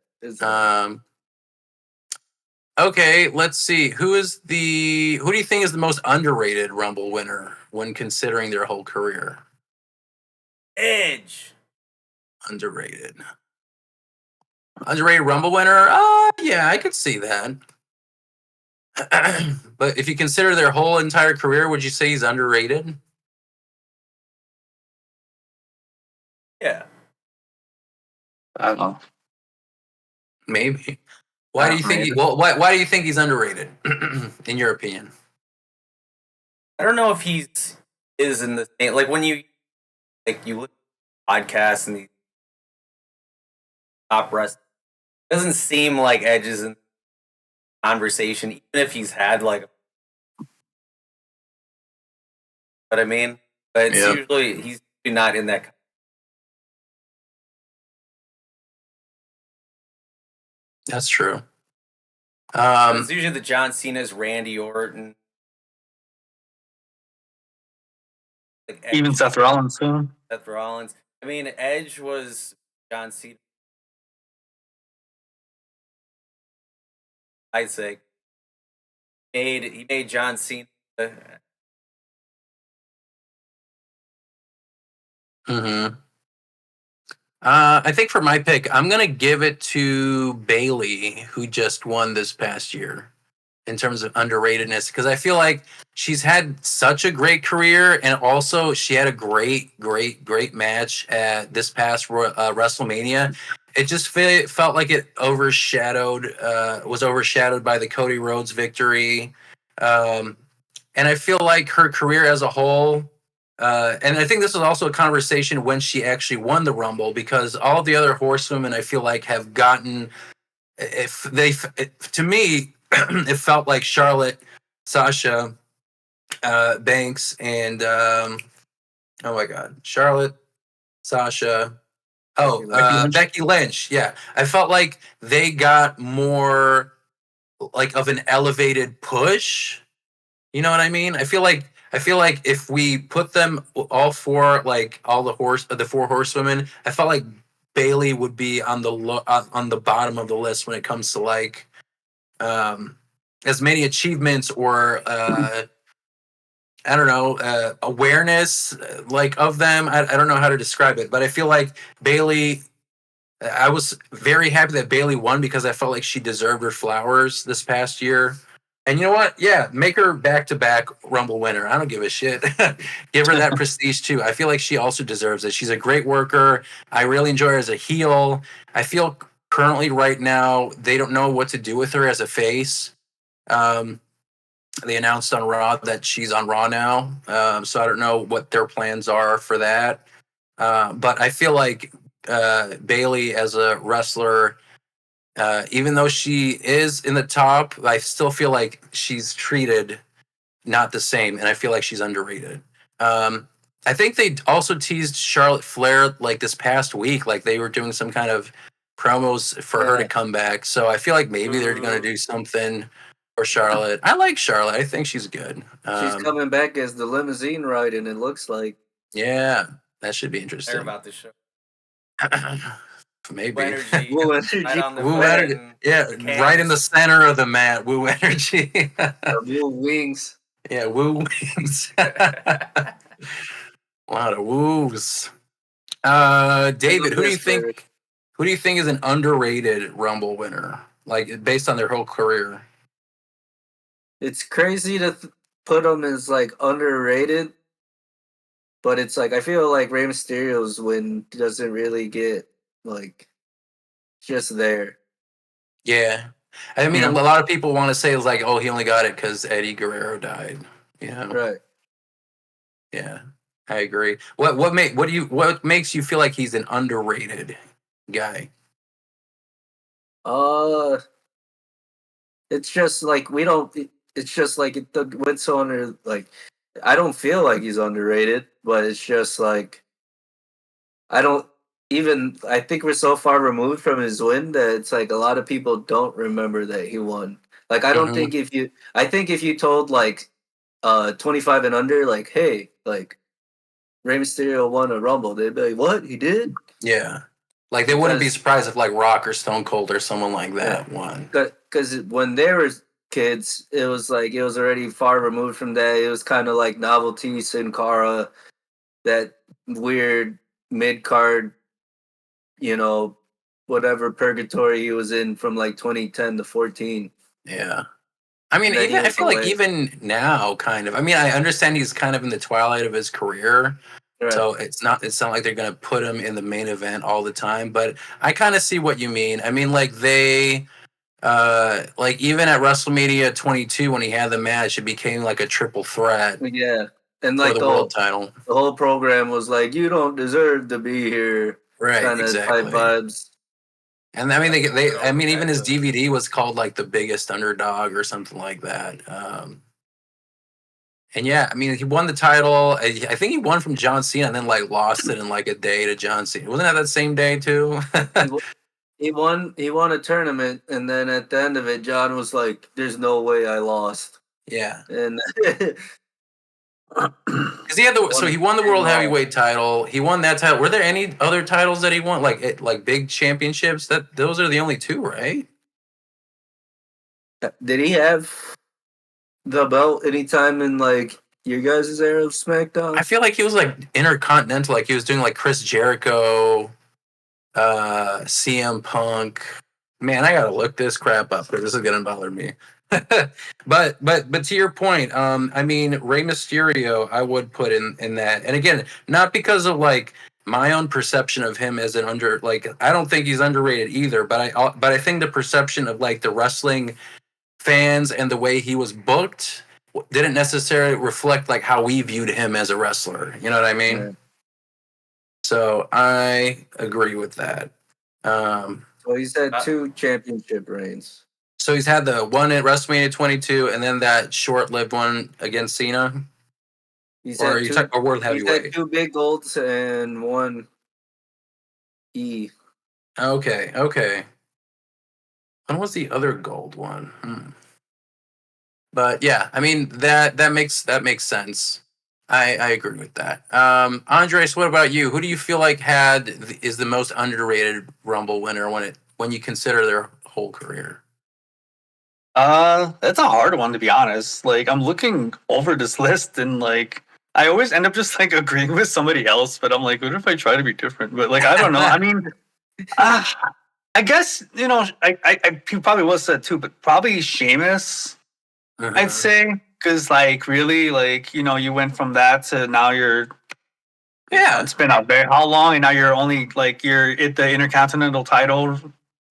Okay, let's see. Who do you think is the most underrated Rumble winner when considering their whole career? Edge. Underrated Rumble winner? Yeah, I could see that. But if you consider their whole entire career, would you say he's underrated? Yeah. I don't know. Maybe. Why do you think? Why do you think he's underrated, in your opinion? I don't know if he's is in the same, like when you look at podcasts and the top wrestling, it doesn't seem like Edge is in the conversation, even if he's had like. What I mean, but it's usually he's not in that. That's true. It's usually the John Cena's, Randy Orton, like Edge, Even Seth Rollins too. Seth Rollins. I mean, Edge was John Cena. I'd say he made John Cena. I think for my pick, I'm gonna give it to Bailey, who just won this past year, in terms of underratedness, because I feel like she's had such a great career, and also she had a great match at this past WrestleMania. It just felt like it was overshadowed by the Cody Rhodes victory, and I feel like her career as a whole. And I think this was also a conversation when she actually won the Rumble, because all the other horsewomen I feel like have gotten, to me, it felt like Charlotte, Sasha, Banks, and oh my God, Charlotte, Sasha, Becky Lynch. Yeah, I felt like they got more like of an elevated push. You know what I mean? I feel like if we put them all four, like all the four horsewomen, I felt like Bailey would be on the bottom of the list when it comes to like as many achievements or I don't know, awareness like of them. I don't know how to describe it, but I feel like Bailey. I was very happy that Bailey won because I felt like she deserved her flowers this past year. And you know what? Yeah, make her back-to-back Rumble winner. I don't give a shit. Give her that prestige too. I feel like she also deserves it. She's a great worker. I really enjoy her as a heel. I feel currently right now they don't know what to do with her as a face. They announced on Raw that she's on Raw now, so I don't know what their plans are for that. But I feel like Bailey as a wrestler, even though she is in the top, I still feel like she's treated not the same, and I feel like she's underrated. I think they also teased Charlotte Flair like this past week, like they were doing some kind of promos for her to come back. So I feel like maybe they're going to do something for Charlotte. I like Charlotte. I think she's good. She's coming back as the limousine ride, and it looks like. Yeah, that should be interesting. Care about this show. Maybe. Woo energy. Woo energy. Yeah, right in the center of the mat. Woo energy. Woo wings. Yeah, woo wings. A lot of woos. David, who do you think is an underrated Rumble winner? Like based on their whole career? it's crazy to put him as like underrated, but it's like I feel like Rey Mysterio's win doesn't really get like just there. Yeah. I mean, a Yeah. lot of people want to say it's like, oh, he only got it because Eddie Guerrero died. You know? Right. Yeah, I agree. What makes you feel like he's an underrated guy? Uh, it's just like we don't. It's just like it went so under. Like I don't feel like he's underrated, but it's just like I don't even. I think we're so far removed from his win that it's like a lot of people don't remember that he won. Like I don't Hmm. think if you. I think if you told like 25 and under, like hey, like Rey Mysterio won a Rumble, they'd be like, what he did? Yeah, like they wouldn't be Because surprised if like Rock or Stone Cold or someone like yeah, that won. because when they were kids, it was like it was already far removed from that. It was kind of like novelty Sin Cara, that weird mid card, you know, whatever purgatory he was in from like 2010 to 14, Yeah, I mean, and then he even I went feel like away. even now, kind of. I mean, I understand he's kind of in the twilight of his career, Right. so it's not like they're gonna put him in the main event all the time. But I kind of see what you mean. I mean, like like even at WrestleMania 22 when he had the match, it became like a triple threat Yeah, and for like the world title. the whole program was like, you don't deserve to be here, Right, kind of type exactly. vibes. And I mean, I think we're I all mean, with even that his though. DVD was called like the biggest underdog or something like that. And yeah, I mean, he won the title. I think he won from John Cena and then like lost it in like a day to John Cena. Wasn't that same day too? He, w- he won a tournament, and then at the end of it, John was like, "There's no way I lost," Yeah, and because he had so won he it won the came world off. heavyweight title. He won that title. Were there any other titles that he won? Like big championships? That those are the only two, right? Did he have the belt anytime in like your guys' era of I SmackDown? feel like he was like intercontinental. Like he was doing like Chris Jericho, CM Punk. Man, I gotta look this crap up because this is gonna bother me. but to your point, I mean Rey Mysterio, I would put in that, and again, not because of like my own perception of him as an like I don't think he's underrated either, but I think the perception of like the wrestling fans and the way he was booked didn't necessarily reflect like how we viewed him as a wrestler. You know what I mean? Right. So I agree with that. Um, So he's had Uh, 2 championship reigns. so he's had the one at WrestleMania 22, and then that short-lived one against Cena, He's or are had you two. talking or world He's had heavyweight? 2 big golds and 1 E. Okay, okay. When was the other gold one? But yeah, I mean that makes sense. I agree with that. Andres, what about you? Who do you feel like is the most underrated Rumble winner when you consider their whole career? That's a hard one to be honest. Like I'm looking over this list and like I always end up just like agreeing with somebody else, but I'm like, what if I try to be different? But like I don't know. I mean, uh, I guess he probably was said too, but probably Sheamus. I'd Uh-huh. say because like really like you went from that to now you're Yeah, it's been out there how long and now you're only like you're at the intercontinental title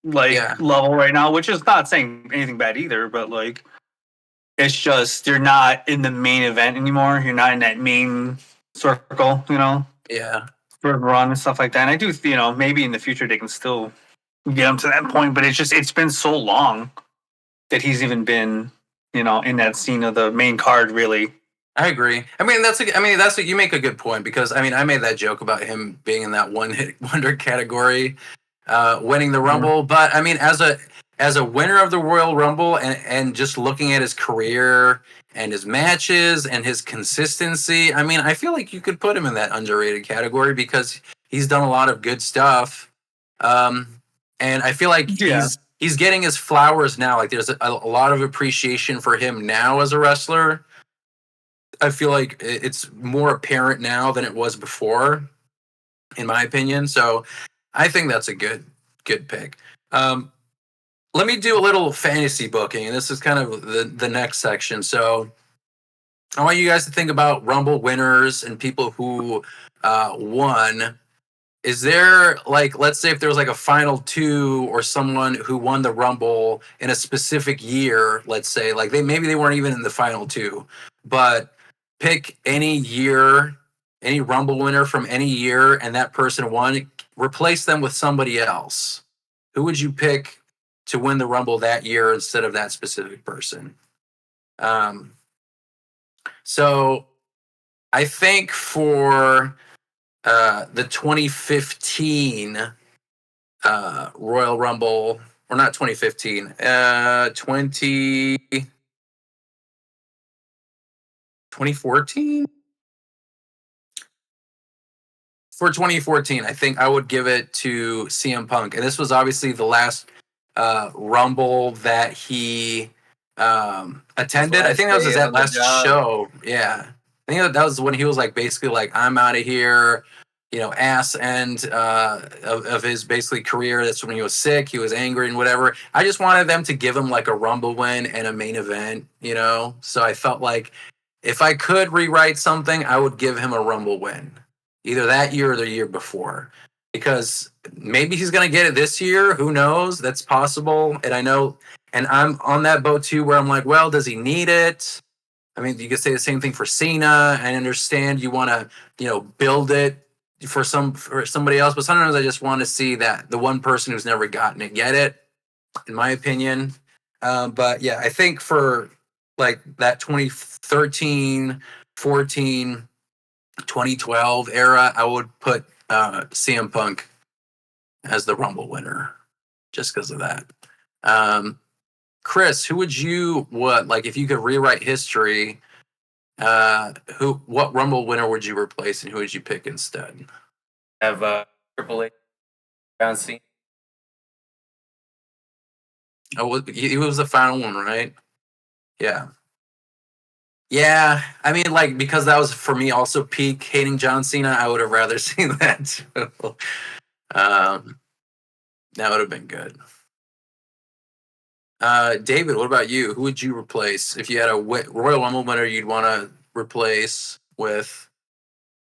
like yeah, level right now, which is not saying anything bad either, but like it's just you're not in the main event anymore. You're not in that main circle, yeah. for run and stuff like that. And I do, maybe in the future they can still get him to that point, but it's been so long that he's even been, in that scene of the main card really. I agree. I mean that's you make a good point because I mean I made that joke about him being in that one hit wonder category, winning the Mhm. Rumble. But I mean as a winner of the Royal Rumble and just looking at his career and his matches and his consistency, I mean I feel like you could put him in that underrated category because he's done a lot of good stuff. Um, and I feel like Yeah. he's getting his flowers now. Like there's a lot of appreciation for him now as a wrestler. I feel like it's more apparent now than it was before, in my opinion. So I think that's a good pick. Um, let me do a little fantasy booking, and this is kind of the next section. So I want you guys to think about Rumble winners and people who won. Is there, like, let's say if there was like a final two or someone who won the Rumble in a specific year, let's say, like maybe they weren't even in the final two, but pick any year, any Rumble winner from any year, and that person won, replace them with somebody else. Who would you pick to win the Rumble that year instead of that specific person? So I think for the 2015 Royal Rumble, or not 2015, 2014? For 2014, I think I would give it to CM Punk. And this was obviously the last Rumble that he attended. I think that was his last show. Yeah. I think that was when he was like basically like, I'm out of here, you know, ass end of his basically career. That's when he was sick, he was angry and whatever. I just wanted them to give him like a Rumble win and a main event, you know? So I felt like if I could rewrite something, I would give him a Rumble win, either that year or the year before. Because maybe he's going to get it this year. Who knows? That's possible. And I know, and I'm on that boat too, where I'm like, well, does he need it? I mean, you could say the same thing for Cena. I understand you want to, you know, build it for somebody else, but sometimes I just want to see that the one person who's never gotten it get it, in my opinion. But yeah, I think for like that 2013, 14, 2012 era, I would put CM Punk as the Rumble winner just because of that. Chris, who would you like if you could rewrite history? What Rumble winner would you replace, and who would you pick instead? Have Triple H, John Cena. Oh, he was the final one, right? Yeah. Yeah, I mean, like, because that was for me also peak hating John Cena. I would have rather seen that too. That would have been good. David, what about you? Who would you replace if you had a Royal Rumble winner you'd want to replace with?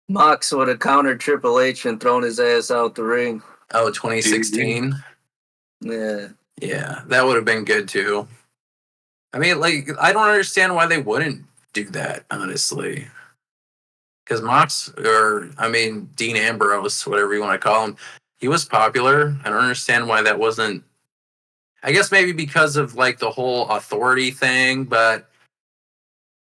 Mox would have countered Triple H and thrown his ass out the ring. Oh, 2016? Yeah. Yeah, that would have been good too. I mean, like, I don't understand why they wouldn't do that, honestly. Because Mox, or, I mean, Dean Ambrose, whatever you want to call him, he was popular. I don't understand why that wasn't. I guess maybe because of, like, the whole authority thing, but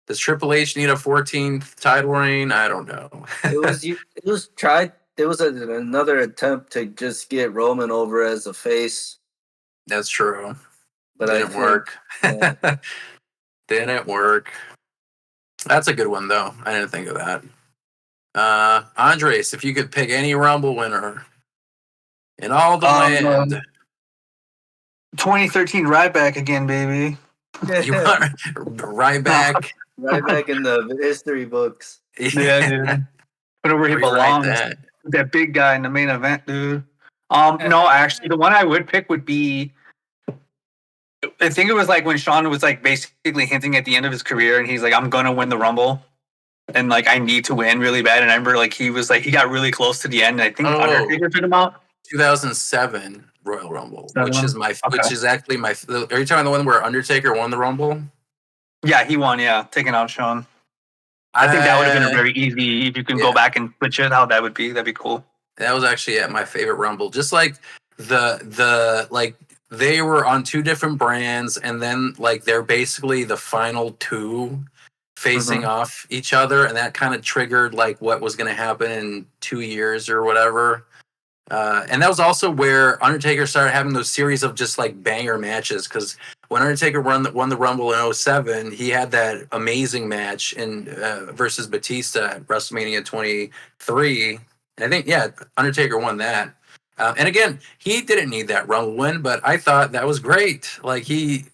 does Triple H need a 14th title reign? I don't know. It was tried. There was another attempt to just get Roman over as a face. That's true. But didn't work. Yeah. Didn't work. That's a good one, though. I didn't think of that. Andres, if you could pick any Rumble winner in all the land. 2013 Ryback again, baby. You want Ryback? Ryback in the history books. Yeah, dude. Put where he belongs. That big guy in the main event, dude. No, actually, the one I would pick would be. I think it was like when Shawn was like basically hinting at the end of his career, and he's like, "I'm gonna win the Rumble," and like I need to win really bad. And I remember like he was like he got really close to the end. And I think Undertaker took him out. 2007 Royal Rumble, which is actually my. Are you talking the one where Undertaker won the Rumble? Yeah, he won. Yeah, taking out Shawn. I think that would have been a very easy. If you can go back and switch it, how that would be, that'd be cool. That was actually my favorite Rumble. Just like the like they were on two different brands, and then like they're basically the final two facing off each other, and that kind of triggered like what was going to happen in 2 years or whatever. And that was also where Undertaker started having those series of just like banger matches. Because when Undertaker won the Rumble in 07, he had that amazing match in versus Batista at WrestleMania 23. And I think, Undertaker won that. And again, he didn't need that Rumble win, but I thought that was great. Like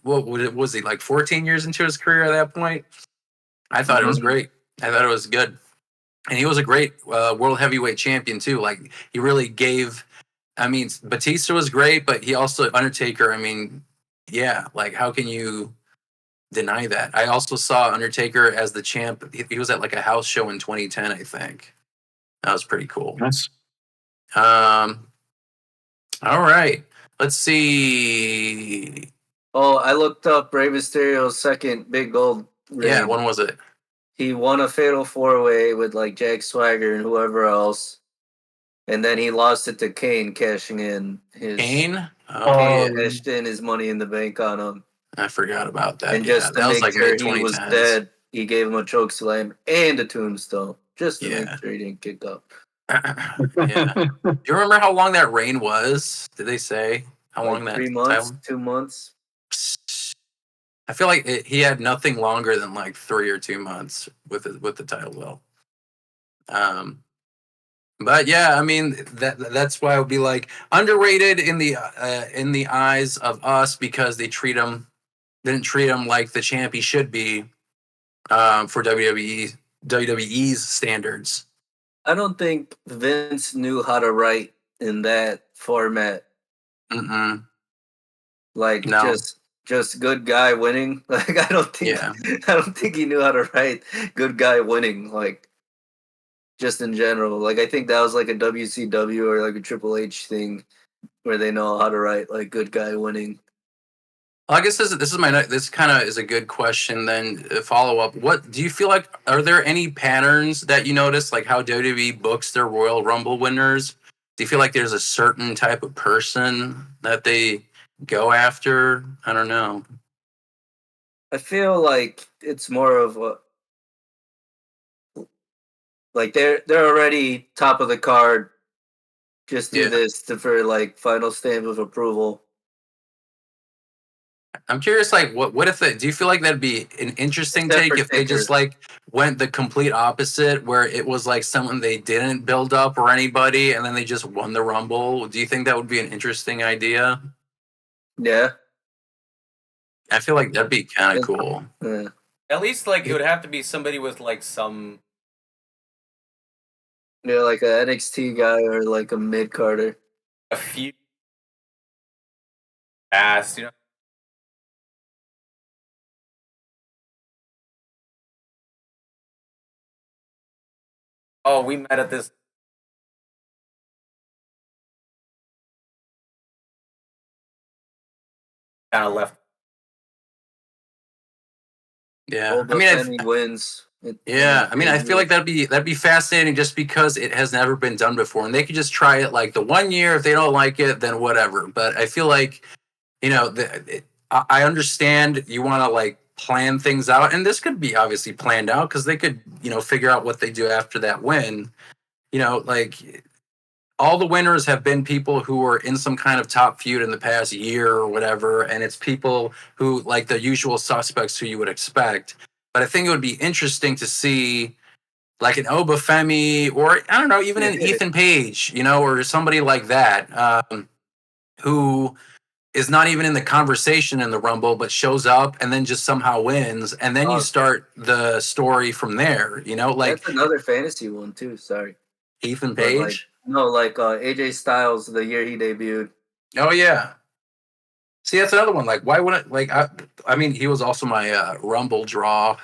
was he like 14 years into his career at that point? I thought it was great. I thought it was good. And he was a great world heavyweight champion too. Like he really gave. I mean, Batista was great, but he also Undertaker. I mean, Yeah, like how can you deny that? I also saw Undertaker as the champ. He was at like a house show in 2010, I think. That was pretty cool. Nice. Um, all right. Let's see. Oh, I looked up Rey Mysterio's second big gold ring. Yeah, when was it? He won a fatal 4-way with like Jack Swagger and whoever else, and then he lost it to Kane, cashing in his Kane? Kane Oh, cashed in his money in the bank on him, I forgot about that. and Yeah, just to that was make like sure mid he was 2010s. dead, he gave him a choke slam and a tombstone just to Yeah. make sure he didn't kick up. Yeah. Do you remember how long that reign was? Did they say how long Like that 3 months, title? 2 months. I feel like he had nothing longer than like 3 or 2 months with the title though. But yeah, I mean that's why I would be like underrated in the eyes of us because they didn't treat him like the champ he should be for WWE's standards. I don't think Vince knew how to write in that format. Mm-mm. Like No. just good guy winning. Like I don't think he knew how to write good guy winning. Like just in general. Like I think that was like a WCW or like a Triple H thing where they know how to write like good guy winning. I guess this kind of is a good question. Then follow up. What do you feel like? Are there any patterns that you notice, like how WWE books their Royal Rumble winners? Do you feel like there's a certain type of person that they go after? I don't know. I feel like it's more of a like they're already top of the card. Just do Yeah. this for like final stamp of approval. I'm curious, like, what if do you feel like that'd be an interesting Except take for if they just Taker. like went the complete opposite, where it was like someone they didn't build up or anybody, and then they just won the Rumble? Do you think that would be an interesting idea? Yeah. I feel like that'd be kind of cool. Yeah. At least like it would have to be somebody with like some Yeah, like a NXT guy or like a mid carder. a few past, you know. Oh, we met at this kind of left. Yeah, I mean, Defending wins. yeah, I mean, I feel like that'd be fascinating just because it has never been done before, and they could just try it like the 1 year. If they don't like it, then whatever. But I feel like I understand you want to like plan things out, and this could be obviously planned out because they could figure out what they do after that win. Like all the winners have been people who were in some kind of top feud in the past year or whatever, and it's people who like the usual suspects who you would expect. But I think it would be interesting to see like an Obafemi or I don't know, even an Ethan Page, or somebody like that, who is not even in the conversation in the Rumble, but shows up and then just somehow wins, and then you start the story from there. Like that's another fantasy one too. Sorry, Ethan But, Page. like, no, like AJ Styles the year he debuted. Oh yeah. See, that's another one. Like, why wouldn't like I mean, he was also my Rumble draw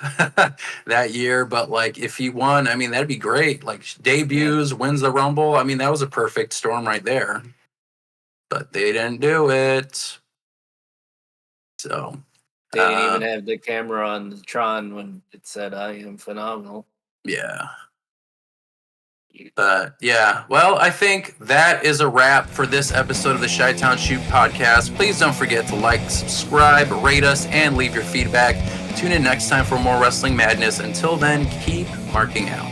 that year. But like, if he won, I mean, that'd be great. Like, debuts, wins the Rumble. I mean, that was a perfect storm right there. But they didn't do it. So They didn't even have the camera on the Tron when it said "I am phenomenal." yeah. But yeah, well, I think that is a wrap for this episode of the Chi-Town Shoot podcast. Please don't forget to like, subscribe, rate us, and leave your feedback. Tune in next time for more wrestling madness. Until then, keep marking out.